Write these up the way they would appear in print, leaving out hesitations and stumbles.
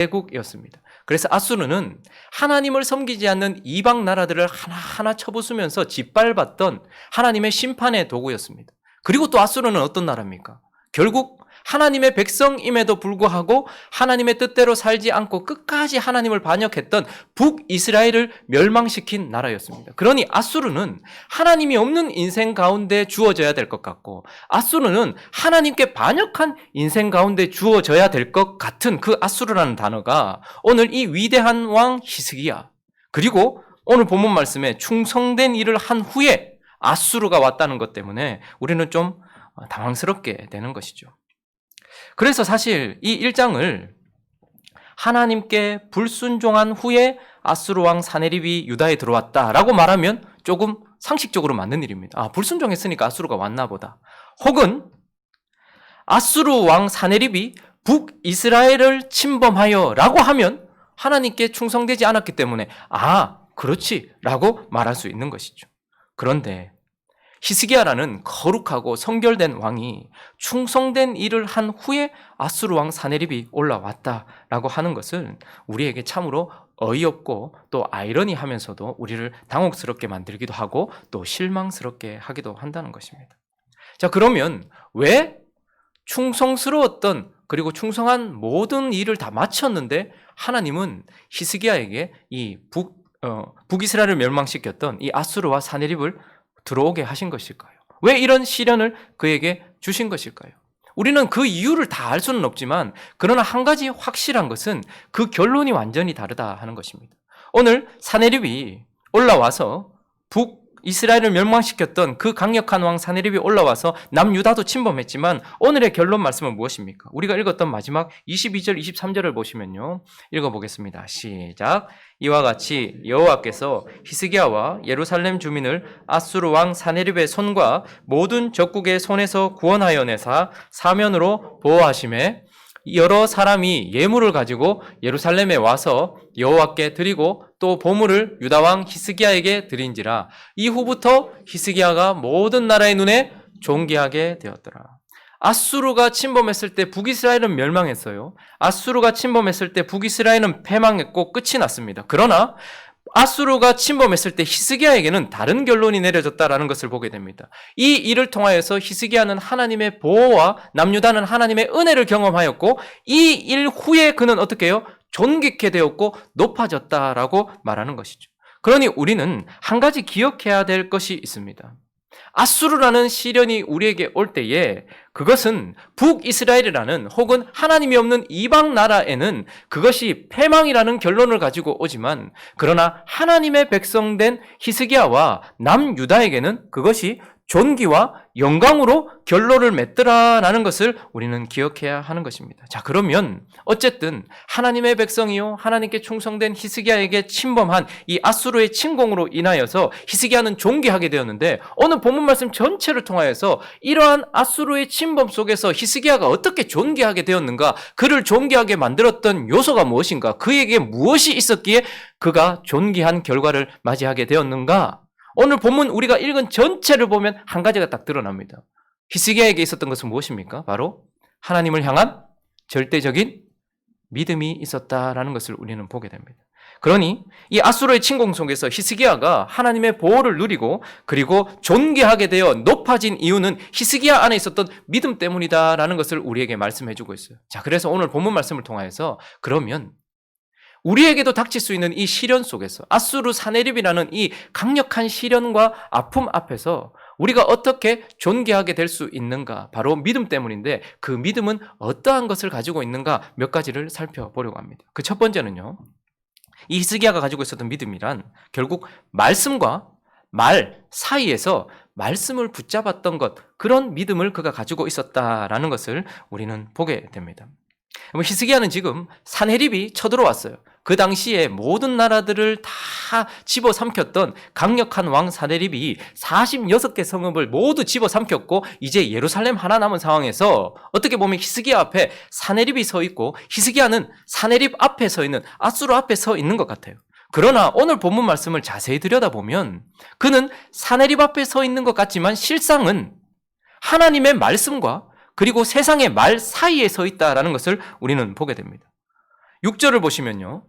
제국이었습니다. 그래서 아수르는 하나님을 섬기지 않는 이방 나라들을 하나하나 쳐부수면서 짓밟았던 하나님의 심판의 도구였습니다. 그리고 또 아수르는 어떤 나라입니까? 결국 하나님의 백성임에도 불구하고 하나님의 뜻대로 살지 않고 끝까지 하나님을 반역했던 북이스라엘을 멸망시킨 나라였습니다. 그러니 아수르는 하나님이 없는 인생 가운데 주어져야 될 것 같고, 아수르는 하나님께 반역한 인생 가운데 주어져야 될 것 같은 그 아수르라는 단어가 오늘 이 위대한 왕 히스기야, 그리고 오늘 본문 말씀에 충성된 일을 한 후에 아수르가 왔다는 것 때문에 우리는 좀 당황스럽게 되는 것이죠. 그래서 사실 이 1장을 하나님께 불순종한 후에 아수르 왕 사네립이 유다에 들어왔다라고 말하면 조금 상식적으로 맞는 일입니다. 불순종했으니까 아수르가 왔나 보다. 혹은 아수르 왕 사네립이 북이스라엘을 침범하여 라고 하면 하나님께 충성되지 않았기 때문에 그렇지 라고 말할 수 있는 것이죠. 그런데 히스기야라는 거룩하고 성결된 왕이 충성된 일을 한 후에 아수르 왕 사네립이 올라왔다라고 하는 것은 우리에게 참으로 어이없고 또 아이러니하면서도 우리를 당혹스럽게 만들기도 하고 또 실망스럽게 하기도 한다는 것입니다. 자, 그러면 왜 충성스러웠던 그리고 충성한 모든 일을 다 마쳤는데 하나님은 히스기야에게 이 북이스라엘을 멸망시켰던 이 아수르와 사네립을 들어오게 하신 것일까요? 왜 이런 시련을 그에게 주신 것일까요? 우리는 그 이유를 다 알 수는 없지만 그러나 한 가지 확실한 것은 그 결론이 완전히 다르다 하는 것입니다. 오늘 사네립이 올라와서 북이스라엘을 멸망시켰던 그 강력한 왕 사네립이 올라와서 남유다도 침범했지만 오늘의 결론 말씀은 무엇입니까? 우리가 읽었던 마지막 22절, 23절을 보시면요. 읽어보겠습니다. 시작. 이와 같이 여호와께서 히스기야와 예루살렘 주민을 아수르 왕 사네립의 손과 모든 적국의 손에서 구원하여 내사 사면으로 보호하심에 여러 사람이 예물을 가지고 예루살렘에 와서 여호와께 드리고 또 보물을 유다 왕 히스기야에게 드린지라. 이후부터 히스기야가 모든 나라의 눈에 존귀하게 되었더라. 아수르가 침범했을 때 북이스라엘은 멸망했어요. 아수르가 침범했을 때 북이스라엘은 패망했고 끝이 났습니다. 그러나 아수르가 침범했을 때 히스기야에게는 다른 결론이 내려졌다라는 것을 보게 됩니다. 이 일을 통하여서 히스기야는 하나님의 보호와 남유다는 하나님의 은혜를 경험하였고 이 일 후에 그는 어떻게 해요? 존귀케 되었고 높아졌다라고 말하는 것이죠. 그러니 우리는 한 가지 기억해야 될 것이 있습니다. 아수르라는 시련이 우리에게 올 때에 그것은 북이스라엘이라는 혹은 하나님이 없는 이방 나라에는 그것이 패망이라는 결론을 가지고 오지만 그러나 하나님의 백성된 히스기야와 남유다에게는 그것이 존귀와 영광으로 결론을 맺더라라는 것을 우리는 기억해야 하는 것입니다. 자, 그러면 어쨌든 하나님의 백성이요 하나님께 충성된 히스기야에게 침범한 이 아수르의 침공으로 인하여서 히스기야는 존귀하게 되었는데 오늘 본문 말씀 전체를 통하여서 이러한 아수르의 침범 속에서 히스기야가 어떻게 존귀하게 되었는가, 그를 존귀하게 만들었던 요소가 무엇인가, 그에게 무엇이 있었기에 그가 존귀한 결과를 맞이하게 되었는가. 오늘 본문 우리가 읽은 전체를 보면 한 가지가 딱 드러납니다. 히스기야에게 있었던 것은 무엇입니까? 바로 하나님을 향한 절대적인 믿음이 있었다라는 것을 우리는 보게 됩니다. 그러니 이 아수르의 침공 속에서 히스기야가 하나님의 보호를 누리고 그리고 존귀하게 되어 높아진 이유는 히스기야 안에 있었던 믿음 때문이다라는 것을 우리에게 말씀해주고 있어요. 자, 그래서 오늘 본문 말씀을 통하여서 그러면 우리에게도 닥칠 수 있는 이 시련 속에서 아수르 사네립이라는 이 강력한 시련과 아픔 앞에서 우리가 어떻게 존귀하게 될 수 있는가, 바로 믿음 때문인데 그 믿음은 어떠한 것을 가지고 있는가 몇 가지를 살펴보려고 합니다. 그 첫 번째는요, 이 히스기야가 가지고 있었던 믿음이란 결국 말씀과 말 사이에서 말씀을 붙잡았던 것, 그런 믿음을 그가 가지고 있었다라는 것을 우리는 보게 됩니다. 히스기야는 지금 사네립이 쳐들어왔어요. 그 당시에 모든 나라들을 다 집어삼켰던 강력한 왕 사네립이 46개 성읍을 모두 집어삼켰고 이제 예루살렘 하나 남은 상황에서 어떻게 보면 히스기야 앞에 사네립이 서 있고 히스기야는 사네립 앞에 서 있는, 아수르 앞에 서 있는 것 같아요. 그러나 오늘 본문 말씀을 자세히 들여다보면 그는 사네립 앞에 서 있는 것 같지만 실상은 하나님의 말씀과 그리고 세상의 말 사이에 서 있다라는 것을 우리는 보게 됩니다. 6절을 보시면요.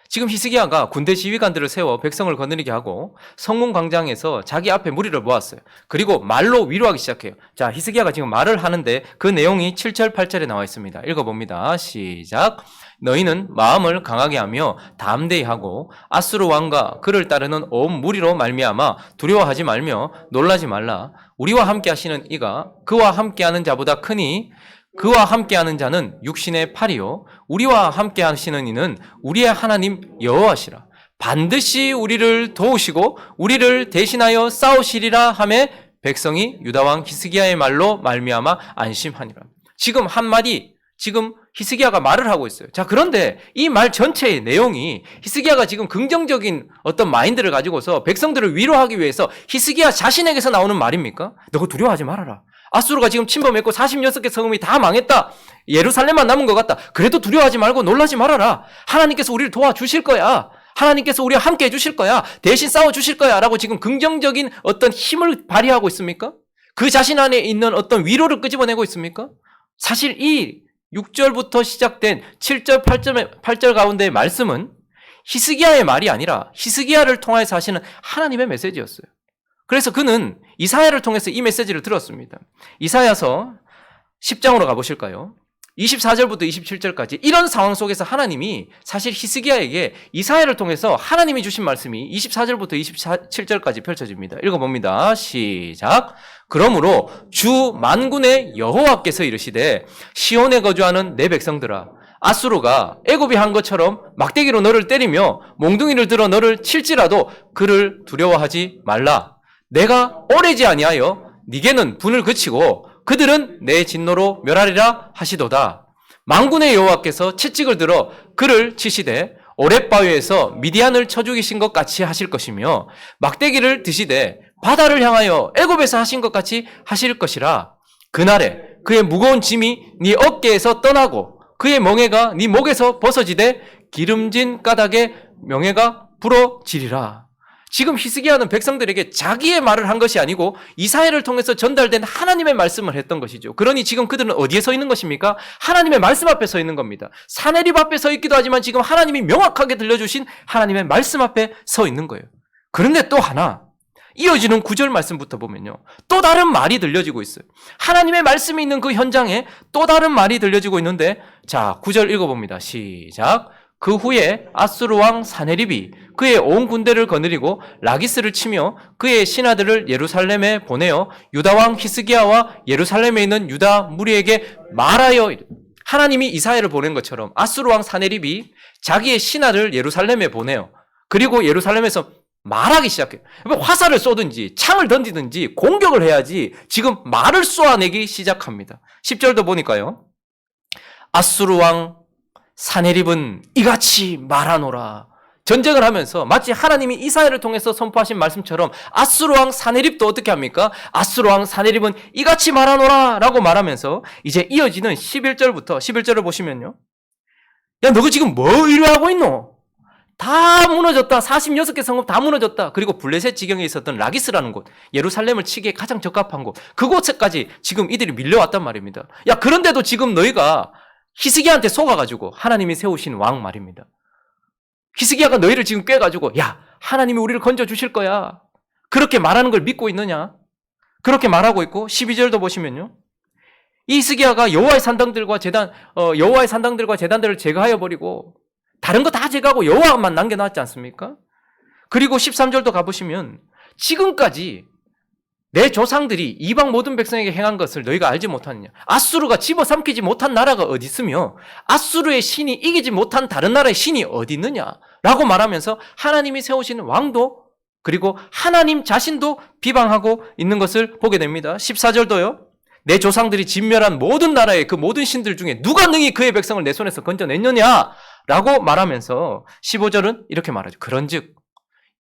지금 히스기야가 군대 지휘관들을 세워 백성을 거느리게 하고 성문 광장에서 자기 앞에 무리를 모았어요. 그리고 말로 위로하기 시작해요. 자, 히스기야가 지금 말을 하는데 그 내용이 7절, 8절에 나와 있습니다. 읽어봅니다. 시작. 너희는 마음을 강하게 하며 담대히 하고 아수르 왕과 그를 따르는 온 무리로 말미암아 두려워하지 말며 놀라지 말라. 우리와 함께 하시는 이가 그와 함께하는 자보다 크니 그와 함께하는 자는 육신의 팔이요 우리와 함께하시는 이는 우리의 하나님 여호와시라. 반드시 우리를 도우시고 우리를 대신하여 싸우시리라 하매 백성이 유다 왕 히스기야의 말로 말미암아 안심하니라. 지금 한마디 지금 히스기야가 말을 하고 있어요. 자, 그런데 이 말 전체의 내용이 히스기야가 지금 긍정적인 어떤 마인드를 가지고서 백성들을 위로하기 위해서 히스기야 자신에게서 나오는 말입니까? 너가 두려워하지 말아라. 아수르가 지금 침범했고 46개 성읍이 다 망했다. 예루살렘만 남은 것 같다. 그래도 두려워하지 말고 놀라지 말아라. 하나님께서 우리를 도와주실 거야. 하나님께서 우리와 함께 해주실 거야. 대신 싸워주실 거야. 라고 지금 긍정적인 어떤 힘을 발휘하고 있습니까? 그 자신 안에 있는 어떤 위로를 끄집어내고 있습니까? 사실 이 6절부터 시작된 7절, 8절 가운데의 말씀은 히스기야의 말이 아니라 히스기야를 통해서 하시는 하나님의 메시지였어요. 그래서 그는 이사야를 통해서 이 메시지를 들었습니다. 이사야서 10장으로 가보실까요? 24절부터 27절까지 이런 상황 속에서 하나님이 사실 히스기야에게 이사야를 통해서 하나님이 주신 말씀이 24절부터 27절까지 펼쳐집니다. 읽어봅니다. 시작. 그러므로 주 만군의 여호와께서 이르시되 시온에 거주하는 내 백성들아 아수르가 애굽이 한 것처럼 막대기로 너를 때리며 몽둥이를 들어 너를 칠지라도 그를 두려워하지 말라. 내가 오래지 아니하여 네게는 분을 그치고 그들은 내 진노로 멸하리라 하시도다. 만군의 여호와께서 채찍을 들어 그를 치시되 오랫바위에서 미디안을 쳐 죽이신 것 같이 하실 것이며 막대기를 드시되 바다를 향하여 애굽에서 하신 것 같이 하실 것이라. 그날에 그의 무거운 짐이 네 어깨에서 떠나고 그의 멍에가 네 목에서 벗어지되 기름진 까닭에 명예가 부러지리라. 지금 히스기야는 백성들에게 자기의 말을 한 것이 아니고 이사야를 통해서 전달된 하나님의 말씀을 했던 것이죠. 그러니 지금 그들은 어디에 서 있는 것입니까? 하나님의 말씀 앞에 서 있는 겁니다. 사내립 앞에 서 있기도 하지만 지금 하나님이 명확하게 들려주신 하나님의 말씀 앞에 서 있는 거예요. 그런데 또 하나 이어지는 9절 말씀부터 보면요. 또 다른 말이 들려지고 있어요. 하나님의 말씀이 있는 그 현장에 또 다른 말이 들려지고 있는데 자, 9절 읽어봅니다. 시작. 그 후에 아수르 왕 사네립이 그의 온 군대를 거느리고 라기스를 치며 그의 신하들을 예루살렘에 보내어 유다 왕 히스기야와 예루살렘에 있는 유다 무리에게 말하여 하나님이 이사야를 보낸 것처럼 아수르 왕 사네립이 자기의 신하를 예루살렘에 보내요. 그리고 예루살렘에서 말하기 시작해요. 화살을 쏘든지 창을 던지든지 공격을 해야지 지금 말을 쏘아내기 시작합니다. 10절도 보니까요. 아수르 왕 사네립은 이같이 말하노라. 전쟁을 하면서 마치 하나님이 이사야를 통해서 선포하신 말씀처럼 아수르 왕 사네립도 어떻게 합니까? 아수르 왕 사네립은 이같이 말하노라 라고 말하면서 이제 이어지는 11절을 보시면요. 야, 너가 지금 뭐 의뢰하고 있노? 다 무너졌다. 46개 성읍 다 무너졌다. 그리고 블레셋 지경에 있었던 라기스라는 곳, 예루살렘을 치기에 가장 적합한 곳, 그곳에까지 지금 이들이 밀려왔단 말입니다. 야, 그런데도 지금 너희가 히스기야한테 속아가지고 하나님이 세우신 왕 말입니다. 히스기야가 너희를 지금 꿰가지고 야, 하나님이 우리를 건져주실 거야. 그렇게 말하는 걸 믿고 있느냐? 그렇게 말하고 있고 12절도 보시면요. 이 히스기야가 여호와의 산당들과 제단들을 제거하여 버리고 다른 거 다 제거하고 여호와만 남겨놨지 않습니까? 그리고 13절도 가보시면 지금까지 내 조상들이 이방 모든 백성에게 행한 것을 너희가 알지 못하느냐? 아수르가 집어삼키지 못한 나라가 어디 있으며 아수르의 신이 이기지 못한 다른 나라의 신이 어디 있느냐? 라고 말하면서 하나님이 세우신 왕도 그리고 하나님 자신도 비방하고 있는 것을 보게 됩니다. 14절도요. 내 조상들이 진멸한 모든 나라의 그 모든 신들 중에 누가 능히 그의 백성을 내 손에서 건져냈느냐? 라고 말하면서 15절은 이렇게 말하죠. 그런즉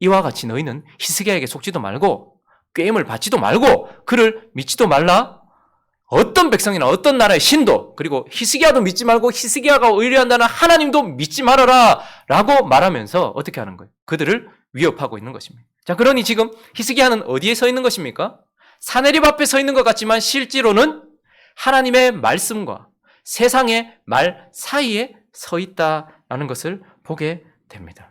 이와 같이 너희는 히스기야에게 속지도 말고 꾀임을 받지도 말고 그를 믿지도 말라. 어떤 백성이나 어떤 나라의 신도 그리고 히스기야도 믿지 말고 히스기야가 의뢰한다는 하나님도 믿지 말아라 라고 말하면서 어떻게 하는 거예요? 그들을 위협하고 있는 것입니다. 자, 그러니 지금 히스기야는 어디에 서 있는 것입니까? 사네립 앞에 서 있는 것 같지만 실제로는 하나님의 말씀과 세상의 말 사이에 서 있다라는 것을 보게 됩니다.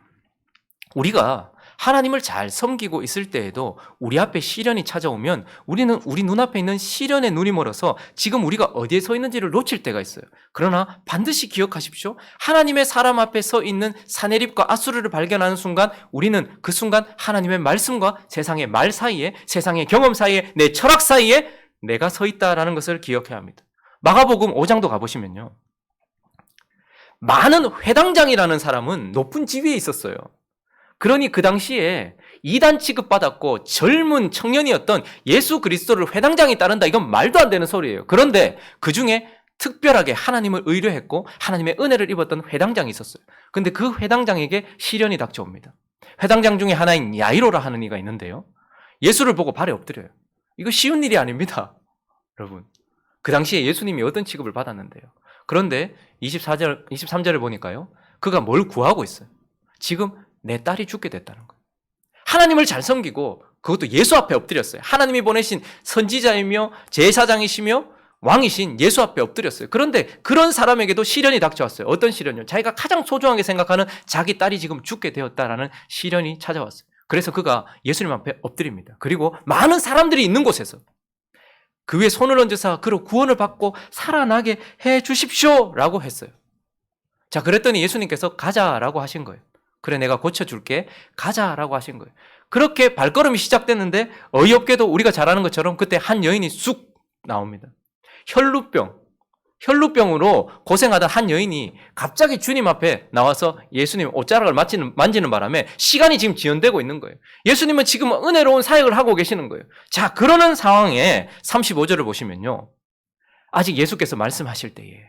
우리가 하나님을 잘 섬기고 있을 때에도 우리 앞에 시련이 찾아오면 우리는 우리 눈앞에 있는 시련에 눈이 멀어서 지금 우리가 어디에 서 있는지를 놓칠 때가 있어요. 그러나 반드시 기억하십시오. 하나님의 사람 앞에 서 있는 사네립과 앗수르를 발견하는 순간 우리는 그 순간 하나님의 말씀과 세상의 말 사이에, 세상의 경험 사이에, 내 철학 사이에 내가 서 있다라는 것을 기억해야 합니다. 마가복음 5장도 가보시면요, 많은 회당장이라는 사람은 높은 지위에 있었어요. 그러니 그 당시에 이단 취급받았고 젊은 청년이었던 예수 그리스도를 회당장이 따른다, 이건 말도 안 되는 소리예요. 그런데 그 중에 특별하게 하나님을 의뢰했고 하나님의 은혜를 입었던 회당장이 있었어요. 그런데 그 회당장에게 시련이 닥쳐옵니다. 회당장 중에 하나인 야이로라 하는 이가 있는데요, 예수를 보고 발에 엎드려요. 이거 쉬운 일이 아닙니다, 여러분. 그 당시에 예수님이 어떤 취급을 받았는데요. 그런데 23절을 보니까요, 그가 뭘 구하고 있어요. 지금 내 딸이 죽게 됐다는 거예요. 하나님을 잘 섬기고 그것도 예수 앞에 엎드렸어요. 하나님이 보내신 선지자이며 제사장이시며 왕이신 예수 앞에 엎드렸어요. 그런데 그런 사람에게도 시련이 닥쳐왔어요. 어떤 시련이요? 자기가 가장 소중하게 생각하는 자기 딸이 지금 죽게 되었다라는 시련이 찾아왔어요. 그래서 그가 예수님 앞에 엎드립니다. 그리고 많은 사람들이 있는 곳에서 그 위에 손을 얹으사 그로 구원을 받고 살아나게 해 주십시오라고 했어요. 자, 그랬더니 예수님께서 가자라고 하신 거예요. 그래, 내가 고쳐줄게, 가자라고 하신 거예요. 그렇게 발걸음이 시작됐는데 어이없게도 우리가 잘 아는 것처럼 그때 한 여인이 쑥 나옵니다. 혈루병으로 고생하던 한 여인이 갑자기 주님 앞에 나와서 예수님 옷자락을 만지는 바람에 시간이 지금 지연되고 있는 거예요. 예수님은 지금 은혜로운 사역을 하고 계시는 거예요. 자, 그러는 상황에 35절을 보시면요, 아직 예수께서 말씀하실 때에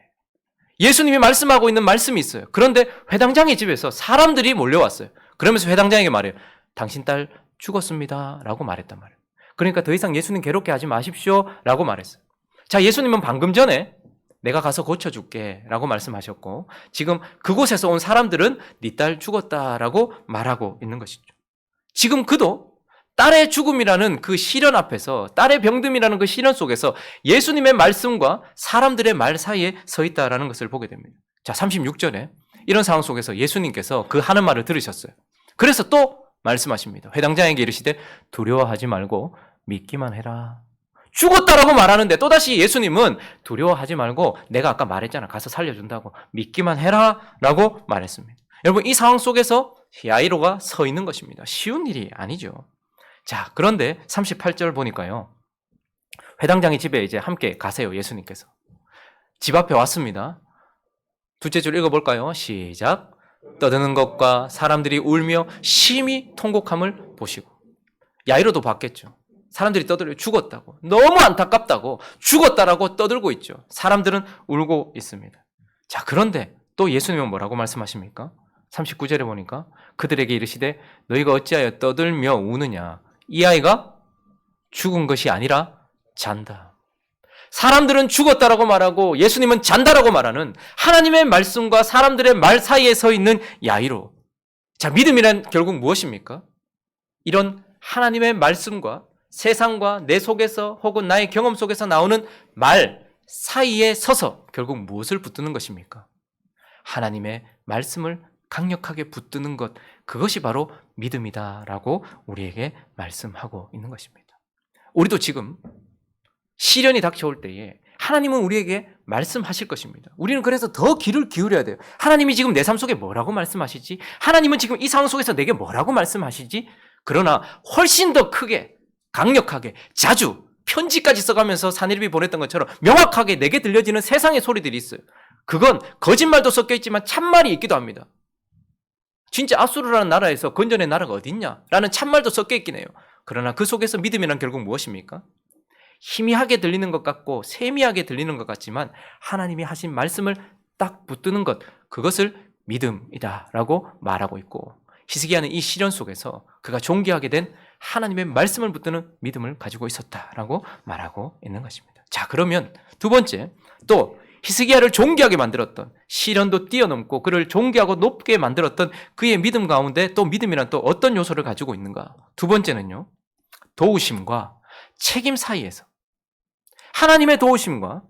예수님이 말씀하고 있는 말씀이 있어요. 그런데 회당장의 집에서 사람들이 몰려왔어요. 그러면서 회당장에게 말해요. 당신 딸 죽었습니다 라고 말했단 말이에요. 그러니까 더 이상 예수님 괴롭게 하지 마십시오 라고 말했어요. 자, 예수님은 방금 전에 내가 가서 고쳐줄게 라고 말씀하셨고, 지금 그곳에서 온 사람들은 네 딸 죽었다라고 말하고 있는 것이죠. 지금 그도 딸의 죽음이라는 그 시련 앞에서, 딸의 병듦이라는 그 시련 속에서 예수님의 말씀과 사람들의 말 사이에 서 있다라는 것을 보게 됩니다. 자, 36절에 이런 상황 속에서 예수님께서 그 하는 말을 들으셨어요. 그래서 또 말씀하십니다. 회당장에게 이르시되 두려워하지 말고 믿기만 해라. 죽었다라고 말하는데 또다시 예수님은 두려워하지 말고 내가 아까 말했잖아, 가서 살려준다고, 믿기만 해라 라고 말했습니다. 여러분, 이 상황 속에서 야이로가 서 있는 것입니다. 쉬운 일이 아니죠. 자, 그런데 38절 보니까요, 회당장의 집에 이제 함께 가세요. 예수님께서 집 앞에 왔습니다. 둘째 줄 읽어볼까요? 시작. 떠드는 것과 사람들이 울며 심히 통곡함을 보시고. 야이로도 봤겠죠. 사람들이 떠들고 죽었다고, 너무 안타깝다고, 죽었다라고 떠들고 있죠. 사람들은 울고 있습니다. 자, 그런데 또 예수님은 뭐라고 말씀하십니까? 39절에 보니까 그들에게 이르시되 너희가 어찌하여 떠들며 우느냐, 이 아이가 죽은 것이 아니라 잔다. 사람들은 죽었다라고 말하고 예수님은 잔다라고 말하는 하나님의 말씀과 사람들의 말 사이에 서 있는 야이로. 자, 믿음이란 결국 무엇입니까? 이런 하나님의 말씀과 세상과 내 속에서 혹은 나의 경험 속에서 나오는 말 사이에 서서 결국 무엇을 붙드는 것입니까? 하나님의 말씀을 강력하게 붙드는 것, 그것이 바로 믿음이다라고 우리에게 말씀하고 있는 것입니다. 우리도 지금 시련이 닥쳐올 때에 하나님은 우리에게 말씀하실 것입니다. 우리는 그래서 더 귀를 기울여야 돼요. 하나님이 지금 내 삶 속에 뭐라고 말씀하시지? 하나님은 지금 이 상황 속에서 내게 뭐라고 말씀하시지? 그러나 훨씬 더 크게, 강력하게, 자주 편지까지 써가면서 사내립이 보냈던 것처럼 명확하게 내게 들려지는 세상의 소리들이 있어요. 그건 거짓말도 섞여 있지만 참말이 있기도 합니다. 진짜 앗수르라는 나라에서 건전의 나라가 어디 있냐? 라는 참말도 섞여 있긴 해요. 그러나 그 속에서 믿음이란 결국 무엇입니까? 희미하게 들리는 것 같고 세미하게 들리는 것 같지만 하나님이 하신 말씀을 딱 붙드는 것, 그것을 믿음이다라고 말하고 있고, 히스기야는 이 시련 속에서 그가 존귀하게 된 하나님의 말씀을 붙드는 믿음을 가지고 있었다라고 말하고 있는 것입니다. 자, 그러면 두 번째, 또 히스기야를 존귀하게 만들었던, 시련도 뛰어넘고 그를 존귀하고 높게 만들었던 그의 믿음 가운데 또 믿음이란 또 어떤 요소를 가지고 있는가? 두 번째는요, 도우심과 책임 사이에서 하나님의 도우심과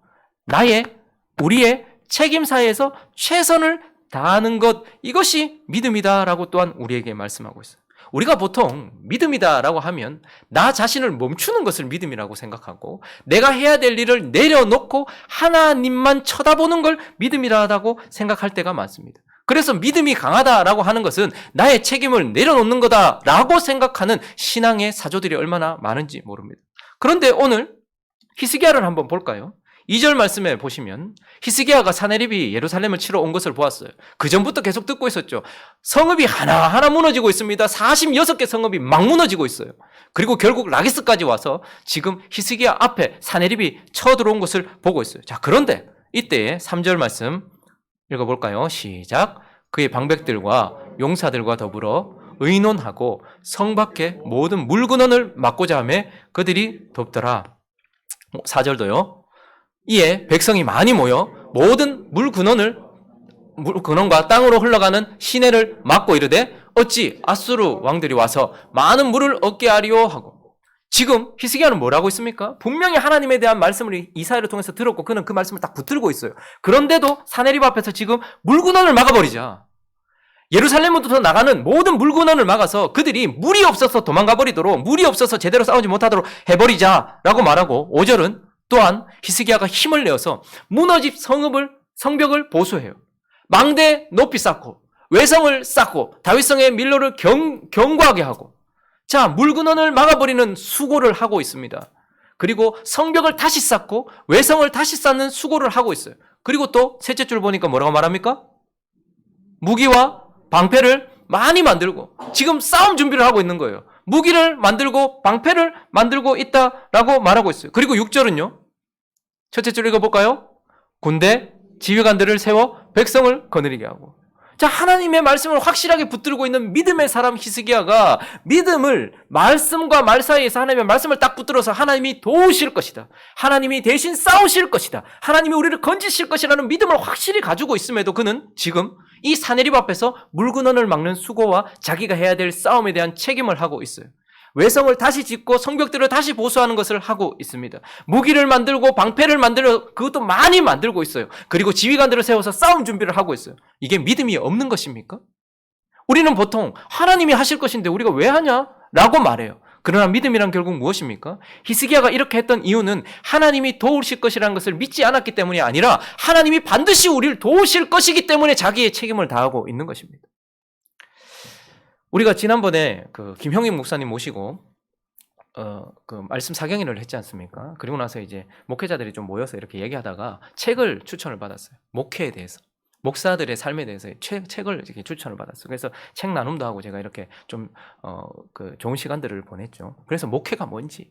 나의 우리의 책임사에서 최선을 다하는 것, 이것이 믿음이다라고 또한 우리에게 말씀하고 있어요. 우리가 보통 믿음이다라고 하면 나 자신을 멈추는 것을 믿음이라고 생각하고 내가 해야 될 일을 내려놓고 하나님만 쳐다보는 걸 믿음이라고 생각할 때가 많습니다. 그래서 믿음이 강하다라고 하는 것은 나의 책임을 내려놓는 거다라고 생각하는 신앙의 사조들이 얼마나 많은지 모릅니다. 그런데 오늘 히스기야를 한번 볼까요? 2절 말씀에 보시면 히스기야가 사네립이 예루살렘을 치러 온 것을 보았어요. 그 전부터 계속 듣고 있었죠. 성읍이 하나하나 무너지고 있습니다. 46개 성읍이 막 무너지고 있어요. 그리고 결국 라기스까지 와서 지금 히스기야 앞에 사네립이 쳐들어온 것을 보고 있어요. 자, 그런데 이때의 3절 말씀 읽어볼까요? 시작. 그의 방백들과 용사들과 더불어 의논하고 성 밖에 모든 물근원을 막고자 하며 그들이 돕더라. 4절도요. 이에 백성이 많이 모여 모든 물근원과 땅으로 흘러가는 시내를 막고 이르되 어찌 아수르 왕들이 와서 많은 물을 얻게 하리요 하고. 지금 히스기야는 뭐라고 있습니까? 분명히 하나님에 대한 말씀을 이사야를 통해서 들었고 그는 그 말씀을 딱 붙들고 있어요. 그런데도 사네립 앞에서 지금 물근원을 막아버리자. 예루살렘부터 나가는 모든 물근원을 막아서 그들이 물이 없어서 도망가 버리도록, 물이 없어서 제대로 싸우지 못하도록 해버리자라고 말하고, 5절은 또한 히스기야가 힘을 내어서 무너진 성벽을 보수해요. 망대 높이 쌓고 외성을 쌓고 다윗성의 밀로를 견고하게 하고, 자, 물근원을 막아버리는 수고를 하고 있습니다. 그리고 성벽을 다시 쌓고 외성을 다시 쌓는 수고를 하고 있어요. 그리고 또 셋째 줄 보니까 뭐라고 말합니까? 무기와 방패를 많이 만들고 지금 싸움 준비를 하고 있는 거예요. 무기를 만들고 방패를 만들고 있다라고 말하고 있어요. 그리고 6절은요. 첫째 줄 읽어볼까요? 군대, 지휘관들을 세워 백성을 거느리게 하고. 자, 하나님의 말씀을 확실하게 붙들고 있는 믿음의 사람 히스기야가 믿음을 말씀과 말 사이에서 하나님의 말씀을 딱 붙들어서 하나님이 도우실 것이다. 하나님이 대신 싸우실 것이다. 하나님이 우리를 건지실 것이라는 믿음을 확실히 가지고 있음에도 그는 지금 이 사네립 앞에서 물근원을 막는 수고와 자기가 해야 될 싸움에 대한 책임을 하고 있어요. 외성을 다시 짓고 성벽들을 다시 보수하는 것을 하고 있습니다. 무기를 만들고 방패를 만들어 그것도 많이 만들고 있어요. 그리고 지휘관들을 세워서 싸움 준비를 하고 있어요. 이게 믿음이 없는 것입니까? 우리는 보통 하나님이 하실 것인데 우리가 왜 하냐? 라고 말해요. 그러나 믿음이란 결국 무엇입니까? 히스기야가 이렇게 했던 이유는 하나님이 도우실 것이라는 것을 믿지 않았기 때문이 아니라 하나님이 반드시 우리를 도우실 것이기 때문에 자기의 책임을 다하고 있는 것입니다. 우리가 지난번에 그 김형익 목사님 모시고 그 말씀 사경회를 했지 않습니까? 그리고 나서 이제 목회자들이 좀 모여서 이렇게 얘기하다가 책을 추천을 받았어요. 목회에 대해서, 목사들의 삶에 대해서 책을 이렇게 추천을 받았어요. 그래서 책 나눔도 하고 제가 이렇게 좀 그 좋은 시간들을 보냈죠. 그래서 목회가 뭔지,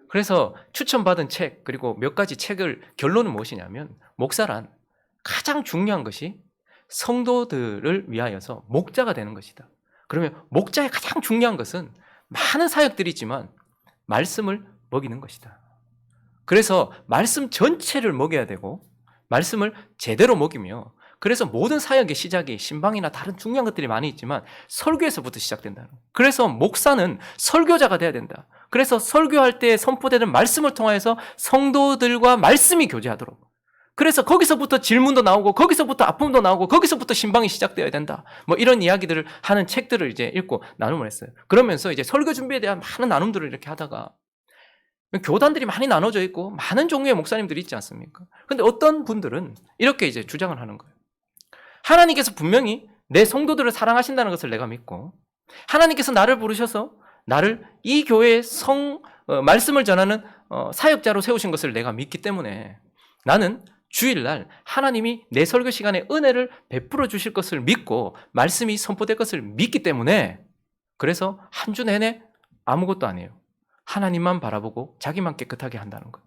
그래서 추천받은 책 그리고 몇 가지 책을 결론은 무엇이냐면 목사란 가장 중요한 것이 성도들을 위하여서 목자가 되는 것이다. 그러면 목자의 가장 중요한 것은 많은 사역들이 있지만 말씀을 먹이는 것이다. 그래서 말씀 전체를 먹여야 되고 말씀을 제대로 먹이며, 그래서 모든 사역의 시작이 신방이나 다른 중요한 것들이 많이 있지만 설교에서부터 시작된다. 그래서 목사는 설교자가 돼야 된다. 그래서 설교할 때 선포되는 말씀을 통해서 성도들과 말씀이 교제하도록, 그래서 거기서부터 질문도 나오고 거기서부터 아픔도 나오고 거기서부터 신방이 시작되어야 된다. 뭐 이런 이야기들을 하는 책들을 이제 읽고 나눔을 했어요. 그러면서 이제 설교 준비에 대한 많은 나눔들을 이렇게 하다가 교단들이 많이 나눠져 있고 많은 종류의 목사님들이 있지 않습니까? 근데 어떤 분들은 이렇게 이제 주장을 하는 거예요. 하나님께서 분명히 내 성도들을 사랑하신다는 것을 내가 믿고 하나님께서 나를 부르셔서 나를 이 교회의 말씀을 전하는 사역자로 세우신 것을 내가 믿기 때문에 나는 주일날 하나님이 내 설교 시간에 은혜를 베풀어 주실 것을 믿고 말씀이 선포될 것을 믿기 때문에, 그래서 한 주 내내 아무것도 안 해요. 하나님만 바라보고 자기만 깨끗하게 한다는 거예요.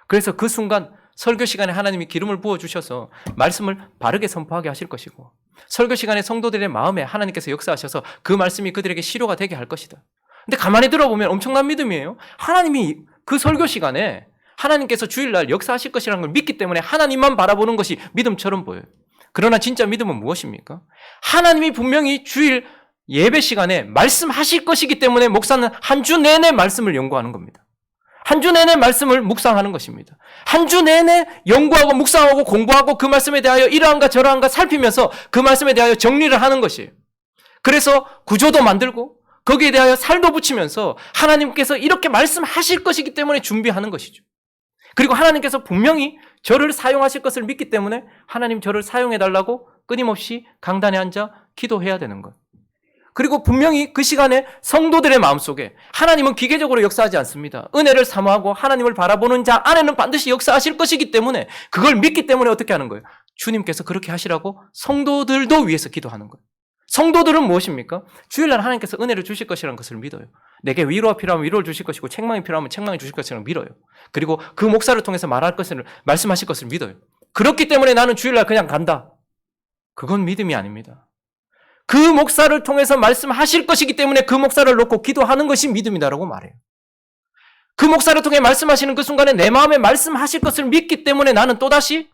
그래서 그 순간 설교 시간에 하나님이 기름을 부어주셔서 말씀을 바르게 선포하게 하실 것이고, 설교 시간에 성도들의 마음에 하나님께서 역사하셔서 그 말씀이 그들에게 실효가 되게 할 것이다. 근데 가만히 들어보면 엄청난 믿음이에요. 하나님이 그 설교 시간에 하나님께서 주일날 역사하실 것이라는 걸 믿기 때문에 하나님만 바라보는 것이 믿음처럼 보여요. 그러나 진짜 믿음은 무엇입니까? 하나님이 분명히 주일 예배 시간에 말씀하실 것이기 때문에 목사는 한 주 내내 말씀을 연구하는 겁니다. 한 주 내내 말씀을 묵상하는 것입니다. 한 주 내내 연구하고 묵상하고 공부하고 그 말씀에 대하여 이러한가 저러한가 살피면서 그 말씀에 대하여 정리를 하는 것이에요. 그래서 구조도 만들고 거기에 대하여 살도 붙이면서 하나님께서 이렇게 말씀하실 것이기 때문에 준비하는 것이죠. 그리고 하나님께서 분명히 저를 사용하실 것을 믿기 때문에 하나님 저를 사용해달라고 끊임없이 강단에 앉아 기도해야 되는 것. 그리고 분명히 그 시간에 성도들의 마음속에 하나님은 기계적으로 역사하지 않습니다. 은혜를 사모하고 하나님을 바라보는 자 안에는 반드시 역사하실 것이기 때문에 그걸 믿기 때문에 어떻게 하는 거예요? 주님께서 그렇게 하시라고 성도들도 위해서 기도하는 거예요. 성도들은 무엇입니까? 주일날 하나님께서 은혜를 주실 것이라는 것을 믿어요. 내게 위로가 필요하면 위로를 주실 것이고 책망이 필요하면 책망을 주실 것이라는 믿어요. 그리고 그 목사를 통해서 말씀하실 것을 믿어요. 그렇기 때문에 나는 주일날 그냥 간다. 그건 믿음이 아닙니다. 그 목사를 통해서 말씀하실 것이기 때문에 그 목사를 놓고 기도하는 것이 믿음이다라고 말해요. 그 목사를 통해 말씀하시는 그 순간에 내 마음에 말씀하실 것을 믿기 때문에 나는 또다시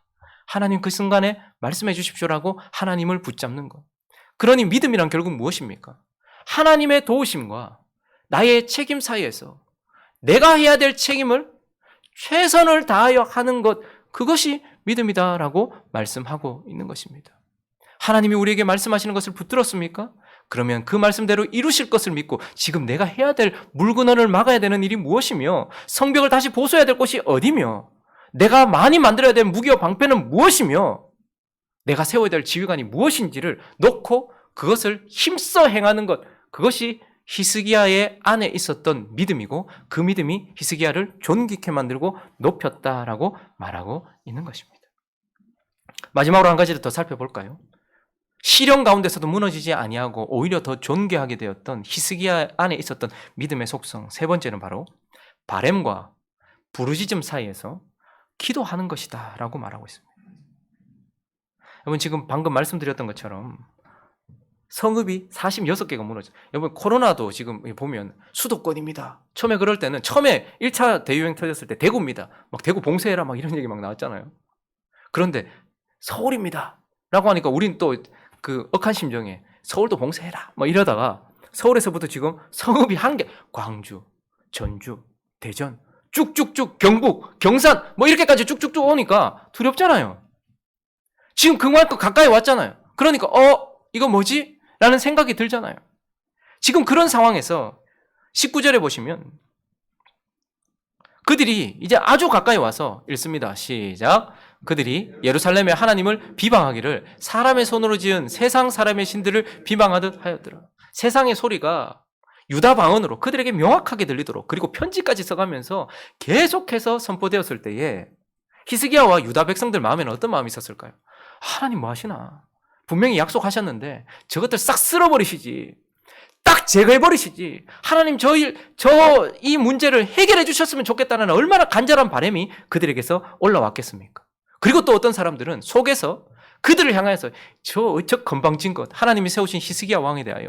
하나님 그 순간에 말씀해 주십시오라고 하나님을 붙잡는 것. 그러니 믿음이란 결국 무엇입니까? 하나님의 도우심과 나의 책임 사이에서 내가 해야 될 책임을 최선을 다하여 하는 것, 그것이 믿음이다라고 말씀하고 있는 것입니다. 하나님이 우리에게 말씀하시는 것을 붙들었습니까? 그러면 그 말씀대로 이루실 것을 믿고 지금 내가 해야 될 물건을 막아야 되는 일이 무엇이며 성벽을 다시 보수해야 될 곳이 어디며 내가 많이 만들어야 될 무기와 방패는 무엇이며 내가 세워야 될 지휘관이 무엇인지를 놓고 그것을 힘써 행하는 것, 그것이 히스기야의 안에 있었던 믿음이고 그 믿음이 히스기야를 존귀케 만들고 높였다라고 말하고 있는 것입니다. 마지막으로 한 가지를 더 살펴볼까요? 시련 가운데서도 무너지지 아니하고 오히려 더 존귀하게 되었던 히스기야 안에 있었던 믿음의 속성, 세 번째는 바로 바램과 부르짖음 사이에서 기도하는 것이다 라고 말하고 있습니다. 여러분 지금 방금 말씀드렸던 것처럼 성읍이 46개가 무너져요. 여러분 코로나도 지금 보면 수도권입니다. 처음에 그럴 때는 처음에 1차 대유행 터졌을 때 대구입니다. 막 대구 봉쇄해라 막 이런 얘기 막 나왔잖아요. 그런데 서울입니다 라고 하니까 우린 또 그 억한 심정에 서울도 봉쇄해라 막 이러다가 서울에서부터 지금 성읍이 한 개, 광주, 전주, 대전 쭉쭉쭉 경북, 경산 뭐 이렇게까지 쭉쭉쭉 오니까 두렵잖아요. 지금 그만큼 가까이 왔잖아요. 그러니까 이거 뭐지? 라는 생각이 들잖아요. 지금 그런 상황에서 19절에 보시면 그들이 이제 아주 가까이 와서 읽습니다. 시작. 그들이 예루살렘에 하나님을 비방하기를 사람의 손으로 지은 세상 사람의 신들을 비방하듯 하였더라. 세상의 소리가 유다 방언으로 그들에게 명확하게 들리도록 그리고 편지까지 써가면서 계속해서 선포되었을 때에 히스기야와 유다 백성들 마음에는 어떤 마음이 있었을까요? 하나님 뭐 하시나? 분명히 약속하셨는데 저것들 싹 쓸어버리시지. 딱 제거해버리시지. 하나님 이 문제를 해결해 주셨으면 좋겠다는 얼마나 간절한 바람이 그들에게서 올라왔겠습니까? 그리고 또 어떤 사람들은 속에서 그들을 향해서 저 건방진 것, 하나님이 세우신 히스기야 왕에 대하여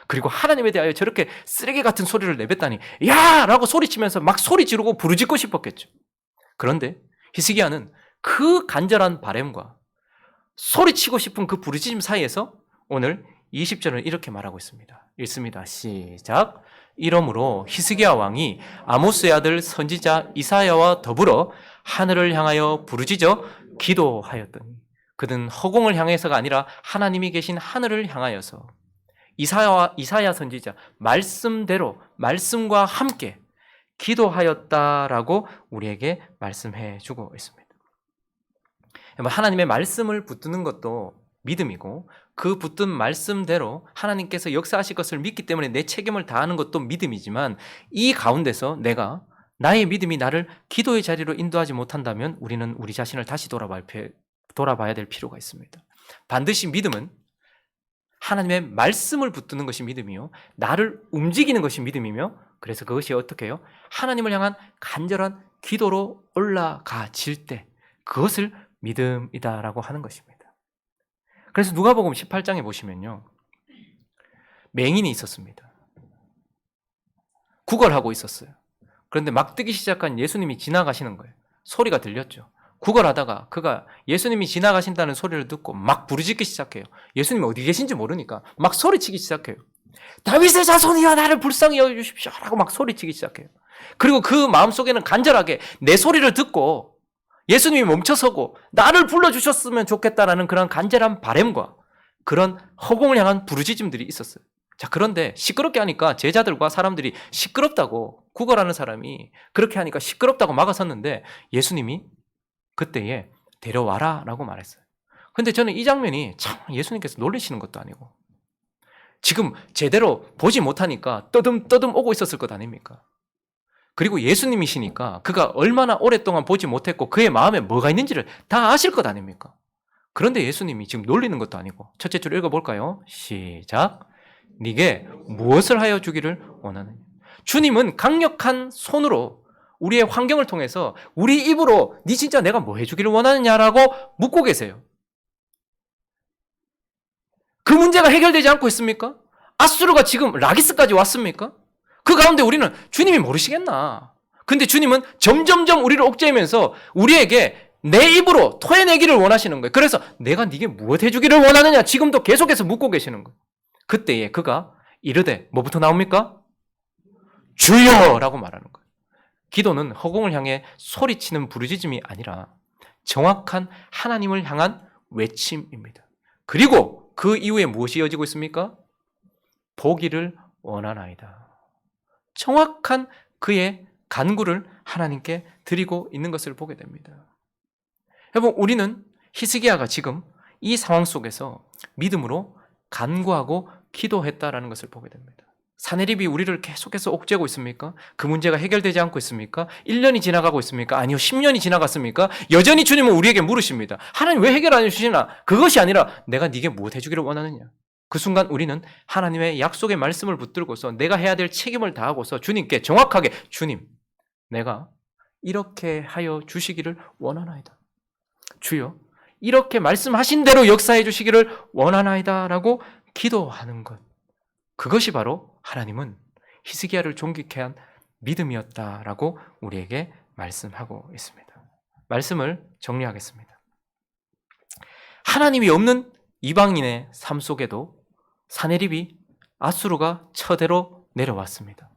그리고 하나님에 대하여 저렇게 쓰레기 같은 소리를 내뱉다니 야! 라고 소리치면서 막 소리 지르고 부르짖고 싶었겠죠. 그런데 히스기야는 그 간절한 바람과 소리치고 싶은 그 부르짖음 사이에서 오늘 20절을 이렇게 말하고 있습니다. 읽습니다. 시작. 이러므로 히스기야 왕이 아모스의 아들 선지자 이사야와 더불어 하늘을 향하여 부르짖어 기도하였더니 그는 허공을 향해서가 아니라 하나님이 계신 하늘을 향하여서 이사야 선지자 말씀대로 말씀과 함께 기도하였다라고 우리에게 말씀해 주고 있습니다. 하나님의 말씀을 붙드는 것도 믿음이고 그 붙든 말씀대로 하나님께서 역사하실 것을 믿기 때문에 내 책임을 다하는 것도 믿음이지만 이 가운데서 나의 믿음이 나를 기도의 자리로 인도하지 못한다면 우리는 우리 자신을 다시 돌아봐야 될 필요가 있습니다. 반드시 믿음은 하나님의 말씀을 붙드는 것이 믿음이요 나를 움직이는 것이 믿음이며 그래서 그것이 어떻게 해요? 하나님을 향한 간절한 기도로 올라가질 때 그것을 믿음이다라고 하는 것입니다. 그래서 누가복음 18장에 보시면요. 맹인이 있었습니다. 구걸하고 있었어요. 그런데 막 뜨기 시작한 예수님이 지나가시는 거예요. 소리가 들렸죠. 구걸하다가 그가 예수님이 지나가신다는 소리를 듣고 막 부르짖기 시작해요. 예수님이 어디 계신지 모르니까 막 소리치기 시작해요. 다윗의 자손이여 나를 불쌍히 여겨주십시오 라고 막 소리치기 시작해요. 그리고 그 마음속에는 간절하게 내 소리를 듣고 예수님이 멈춰서고 나를 불러주셨으면 좋겠다라는 그런 간절한 바람과 그런 허공을 향한 부르짖음들이 있었어요. 자, 그런데 시끄럽게 하니까 제자들과 사람들이 시끄럽다고, 구걸하는 사람이 그렇게 하니까 시끄럽다고 막아섰는데 예수님이 그때에 데려와라 라고 말했어요. 근데 저는 이 장면이 참 예수님께서 놀리시는 것도 아니고 지금 제대로 보지 못하니까 떠듬떠듬 오고 있었을 것 아닙니까? 그리고 예수님이시니까 그가 얼마나 오랫동안 보지 못했고 그의 마음에 뭐가 있는지를 다 아실 것 아닙니까? 그런데 예수님이 지금 놀리는 것도 아니고 첫째 줄 읽어볼까요? 시작. 네게 무엇을 하여 주기를 원하느냐. 주님은 강력한 손으로 우리의 환경을 통해서 우리 입으로 네 진짜 내가 뭐 해주기를 원하느냐라고 묻고 계세요. 그 문제가 해결되지 않고 있습니까? 아수르가 지금 라기스까지 왔습니까? 그 가운데 우리는 주님이 모르시겠나? 근데 주님은 점점점 우리를 옥죄면서 우리에게 내 입으로 토해내기를 원하시는 거예요. 그래서 내가 네게 무엇 해주기를 원하느냐 지금도 계속해서 묻고 계시는 거예요. 그때에 그가 이르되 뭐부터 나옵니까? 주여! 라고 말하는 거예요. 기도는 허공을 향해 소리치는 부르짖음이 아니라 정확한 하나님을 향한 외침입니다. 그리고 그 이후에 무엇이 이어지고 있습니까? 보기를 원하나이다. 정확한 그의 간구를 하나님께 드리고 있는 것을 보게 됩니다. 여러분, 우리는 히스기야가 지금 이 상황 속에서 믿음으로 간구하고 기도했다라는 것을 보게 됩니다. 사내립이 우리를 계속해서 옥죄고 있습니까? 그 문제가 해결되지 않고 있습니까? 1년이 지나가고 있습니까? 아니요, 10년이 지나갔습니까? 여전히 주님은 우리에게 물으십니다. 하나님 왜 해결 안 해주시나? 그것이 아니라 내가 네게 무엇 해주기를 원하느냐? 그 순간 우리는 하나님의 약속의 말씀을 붙들고서 내가 해야 될 책임을 다하고서 주님께 정확하게 주님, 내가 이렇게 하여 주시기를 원하나이다. 주여, 이렇게 말씀하신 대로 역사해 주시기를 원하나이다 라고 기도하는 것. 그것이 바로 하나님은 히스기야를 존귀케 한 믿음이었다라고 우리에게 말씀하고 있습니다. 말씀을 정리하겠습니다. 하나님이 없는 이방인의 삶 속에도 사내립이 아수르가 처대로 내려왔습니다.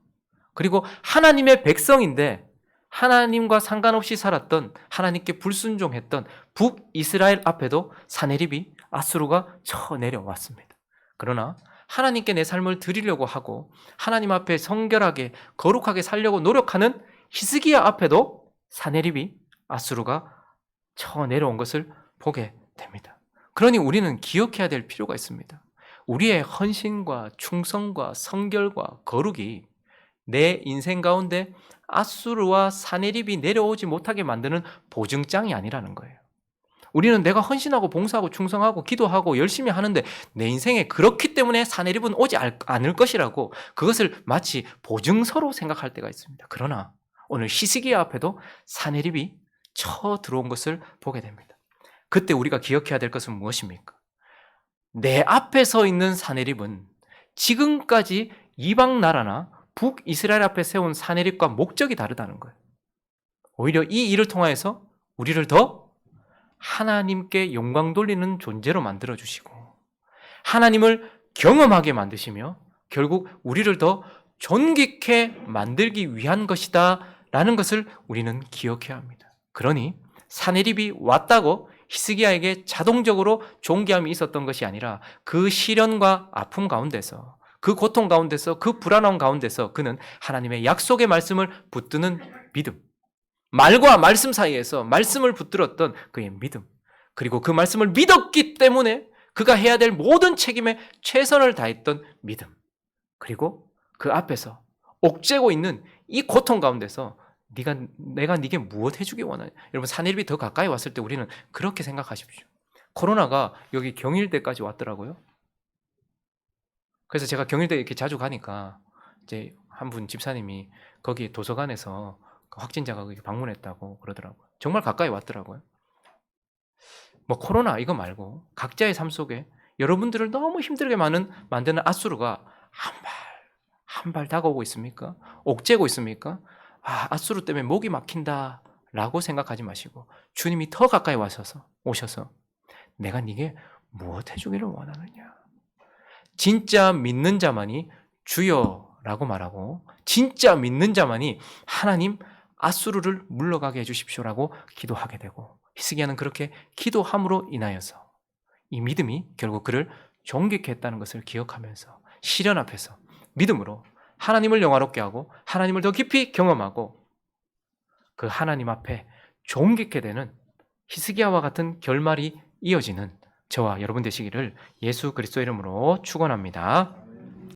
그리고 하나님의 백성인데 하나님과 상관없이 살았던, 하나님께 불순종했던 북이스라엘 앞에도 사내립이 아수르가 쳐 내려왔습니다. 그러나 하나님께 내 삶을 드리려고 하고 하나님 앞에 성결하게 거룩하게 살려고 노력하는 히스기야 앞에도 사내립이 아수르가 쳐 내려온 것을 보게 됩니다. 그러니 우리는 기억해야 될 필요가 있습니다. 우리의 헌신과 충성과 성결과 거룩이 내 인생 가운데 아수르와 사내립이 내려오지 못하게 만드는 보증장이 아니라는 거예요. 우리는 내가 헌신하고 봉사하고 충성하고 기도하고 열심히 하는데 내 인생에 그렇기 때문에 사내립은 오지 않을 것이라고 그것을 마치 보증서로 생각할 때가 있습니다. 그러나 오늘 히스기야 앞에도 사내립이 쳐 들어온 것을 보게 됩니다. 그때 우리가 기억해야 될 것은 무엇입니까? 내 앞에 서 있는 사내립은 지금까지 이방 나라나 북이스라엘 앞에 세운 사내립과 목적이 다르다는 거예요. 오히려 이 일을 통하여서 우리를 더 하나님께 영광 돌리는 존재로 만들어주시고 하나님을 경험하게 만드시며 결국 우리를 더 존귀케 만들기 위한 것이다 라는 것을 우리는 기억해야 합니다. 그러니 사내립이 왔다고 히스기야에게 자동적으로 존귀함이 있었던 것이 아니라 그 시련과 아픔 가운데서 그 고통 가운데서 그 불안함 가운데서 그는 하나님의 약속의 말씀을 붙드는 믿음, 말과 말씀 사이에서 말씀을 붙들었던 그의 믿음, 그리고 그 말씀을 믿었기 때문에 그가 해야 될 모든 책임에 최선을 다했던 믿음, 그리고 그 앞에서 옥죄고 있는 이 고통 가운데서 내가 네게 무엇 해주기 원하냐. 여러분, 사내립이 더 가까이 왔을 때 우리는 그렇게 생각하십시오. 코로나가 여기 경일대까지 왔더라고요. 그래서 제가 경일대 이렇게 자주 가니까 이제 한 분 집사님이 거기 도서관에서 확진자가 방문했다고 그러더라고요. 정말 가까이 왔더라고요. 뭐 코로나 이거 말고 각자의 삶 속에 여러분들을 너무 힘들게 만드는 아수르가 한 발 다가오고 있습니까? 옥죄고 있습니까? 아수르 때문에 목이 막힌다 라고 생각하지 마시고 주님이 더 가까이 오셔서 내가 네게 무엇 해주기를 원하느냐. 진짜 믿는 자만이 주여라고 말하고 진짜 믿는 자만이 하나님 아수르를 물러가게 해주십시오라고 기도하게 되고 히스기야는 그렇게 기도함으로 인하여서 이 믿음이 결국 그를 존귀케 했다는 것을 기억하면서 시련 앞에서 믿음으로 하나님을 영화롭게 하고 하나님을 더 깊이 경험하고 그 하나님 앞에 존귀케 되는 히스기야와 같은 결말이 이어지는 저와 여러분 되시기를 예수 그리스도 이름으로 축원합니다.